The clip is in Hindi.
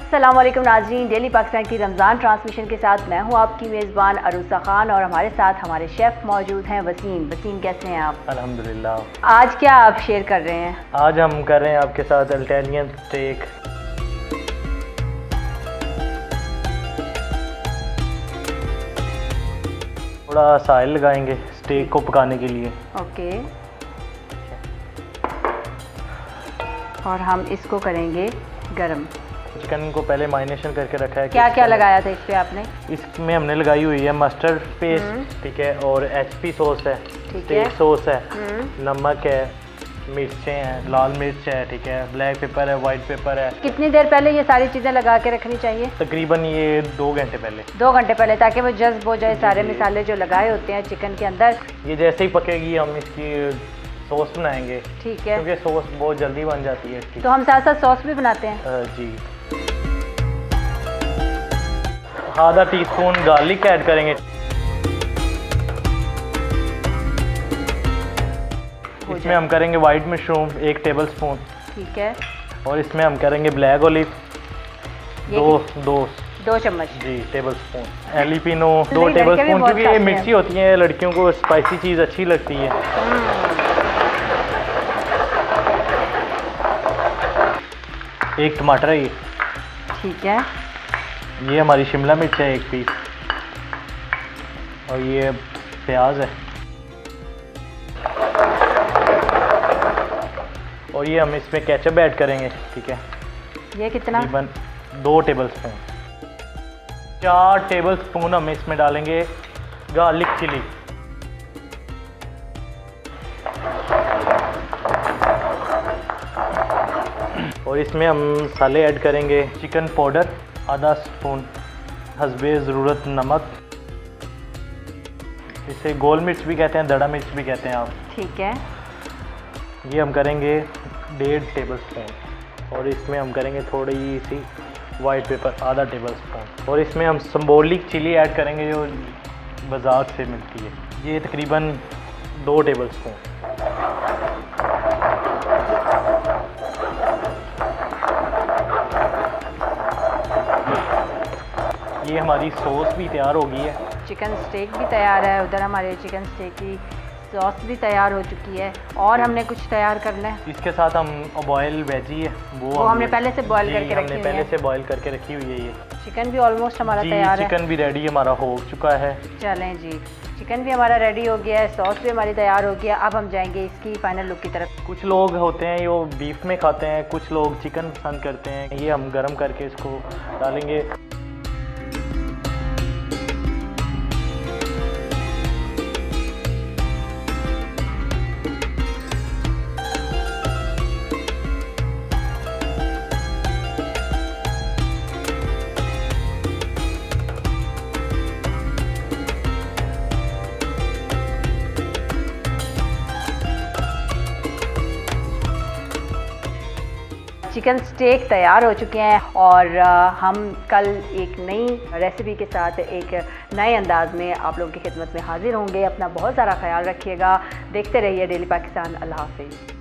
अस्सलाम वालेकुम नाज़रीन, डेली पाकिस्तान की रमज़ान ट्रांसमिशन के साथ मैं हूं आपकी मेज़बान अरूसा खान और हमारे साथ हमारे शेफ़ मौजूद हैं वसीम। वसीम, कैसे हैं आप? अल्हम्दुलिल्लाह। आज क्या आप शेयर कर रहे हैं? आज हम कर रहे हैं आपके साथ इटालियन स्टेक। थोड़ा साइल लगाएंगे स्टेक को पकाने के लिए। ओके, और हम इसको करेंगे गरम। चिकन को पहले मारिनेशन करके रखा है। क्या क्या लगाया था इस पे आपने? इसमें हमने लगाई हुई है मस्टर्ड पेस्ट, ठीक है, और एचपी सॉस है, स्टेक सॉस है, नमक है, मिर्चें हैं, लाल मिर्च है, ठीक है, ब्लैक पेपर है, वाइट पेपर है। कितनी देर पहले ये सारी चीज़ें लगा के रखनी चाहिए? तकरीबन ये 2 घंटे पहले। 2 घंटे पहले, ताकि वो जज्ब हो जाए सारे मसाले जो लगाए होते हैं चिकन के अंदर। ये जैसे ही पकेगी हम इसकी सॉस बनाएंगे, ठीक है, क्योंकि सॉस बहुत जल्दी बन जाती है इसकी। तो हम साथ साथ सॉस भी बनाते हैं। जी, आधा टीस्पून गार्लिक ऐड करेंगे। इसमें हम करेंगे वाइट मशरूम 1 टेबलस्पून, ठीक है, और इसमें हम करेंगे ब्लैक ओलिव 2 चम्मच, जी, टेबलस्पून। एलिपिनो 2 टेबलस्पून, क्योंकि ये मिर्ची होती है, लड़कियों को स्पाइसी चीज़ अच्छी लगती है। एक टमाटर है ये, ठीक है, ये हमारी शिमला मिर्च है 1 पीस, और ये प्याज है, और ये हम इसमें केचप ऐड करेंगे, ठीक है। ये कितना? तकरीबन 2 टेबलस्पून। 4 टेबलस्पून हम इसमें डालेंगे गार्लिक चिली, और इसमें हम मसाले ऐड करेंगे। चिकन पाउडर आधा स्पून, हस्बे ज़रूरत नमक, इसे गोल मिर्च भी कहते हैं, दड़ा मिर्च भी कहते हैं आप, ठीक है। ये हम करेंगे 1.5 टेबलस्पून, और इसमें हम करेंगे थोड़ी सी वाइट पेपर आधा टेबलस्पून, और इसमें हम सिंबोलिक चिली ऐड करेंगे जो बाज़ार से मिलती है, ये तकरीबन 2 टेबलस्पून। ये हमारी सॉस भी तैयार हो गई है। चिकन स्टेक भी तैयार है, उधर हमारे चिकन स्टेक की सॉस भी तैयार हो चुकी है, और हमने कुछ तैयार करना है। इसके साथ हम बॉयल वेजी है वो हमने पहले से बॉयल करके रखी हुई है। पहले से बॉयल करके रखी हुई है। ये चिकन भी ऑलमोस्ट हमारा जी, तैयार है। चिकन भी रेडी हमारा हो चुका है। चलें जी, चिकन भी हमारा रेडी हो गया है, सॉस भी हमारी तैयार हो गया। अब हम जाएंगे इसकी फाइनल लुक की तरफ। कुछ लोग होते हैं वो बीफ में खाते हैं, कुछ लोग चिकन पसंद करते हैं। ये हम गरम करके इसको डालेंगे। चिकन स्टेक तैयार हो चुके हैं, और हम कल एक नई रेसिपी के साथ एक नए अंदाज में आप लोगों की खिदमत में हाजिर होंगे। अपना बहुत सारा ख्याल रखिएगा, देखते रहिए डेली पाकिस्तान। अल्लाह हाफिज़।